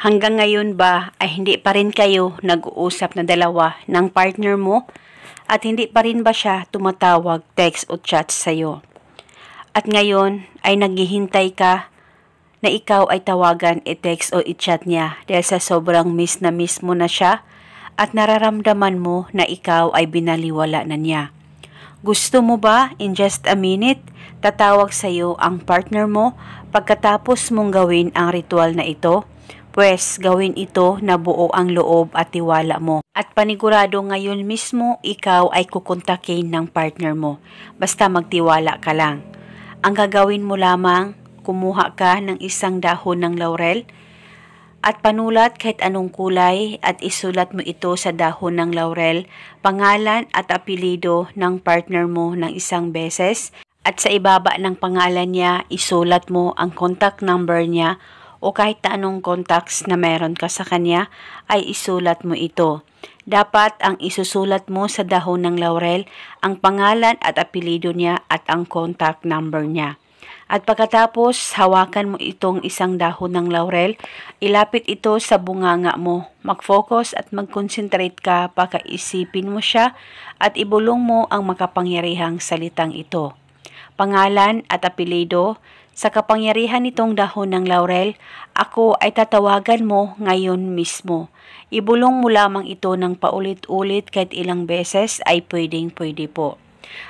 Hanggang ngayon ba ay hindi pa rin kayo nag-uusap na dalawa ng partner mo at hindi pa rin ba siya tumatawag, text o chat sa'yo? At ngayon ay naghihintay ka na ikaw ay tawagan, i-text o i-chat niya dahil sa sobrang miss mo na siya at nararamdaman mo na ikaw ay binaliwala na niya. Gusto mo ba in just a minute tatawag sa'yo ang partner mo pagkatapos mong gawin ang ritual na ito? Pwes gawin ito na buo ang loob at tiwala mo. At panigurado ngayon mismo ikaw ay kukontakin ng partner mo. Basta magtiwala ka lang. Ang gagawin mo lamang, kumuha ka ng isang dahon ng laurel at panulat kahit anong kulay at isulat mo ito sa dahon ng laurel, pangalan at apelido ng partner mo ng isang beses at sa ibaba ng pangalan niya isulat mo ang contact number niya o kahit anong contacts na meron ka sa kanya ay isulat mo ito. Dapat ang isusulat mo sa dahon ng laurel ang pangalan at apelido niya at ang contact number niya. At pagkatapos, hawakan mo itong isang dahon ng laurel, ilapit ito sa bunganga mo. Mag-focus at mag-concentrate ka pagkaisipin mo siya at ibulong mo ang makapangyarihang salitang ito. Pangalan at apelido, sa kapangyarihan nitong dahon ng laurel, ako ay tatawagan mo ngayon mismo. Ibulong mo lamang ito ng paulit-ulit kahit ilang beses ay pwedeng-pwede po.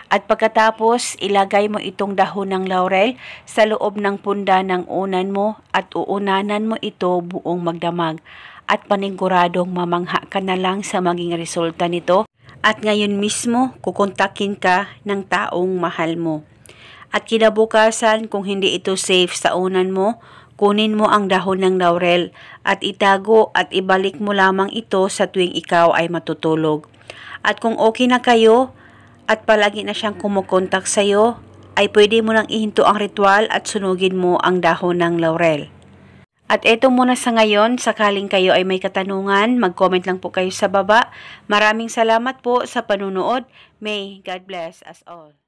At pagkatapos, ilagay mo itong dahon ng laurel sa loob ng punda ng unan mo at uunanan mo ito buong magdamag. At paniguradong mamangha ka na lang sa maging resulta nito. At ngayon mismo, kukontakin ka ng taong mahal mo. At kinabukasan, kung hindi ito safe sa unan mo, kunin mo ang dahon ng laurel at itago at ibalik mo lamang ito sa tuwing ikaw ay matutulog. At kung okay na kayo at palagi na siyang kumukontak sa iyo, ay pwede mo nang ihinto ang ritual at sunugin mo ang dahon ng laurel. At eto muna sa ngayon, sakaling kayo ay may katanungan, mag-comment lang po kayo sa baba. Maraming salamat po sa panunood. May God bless us all.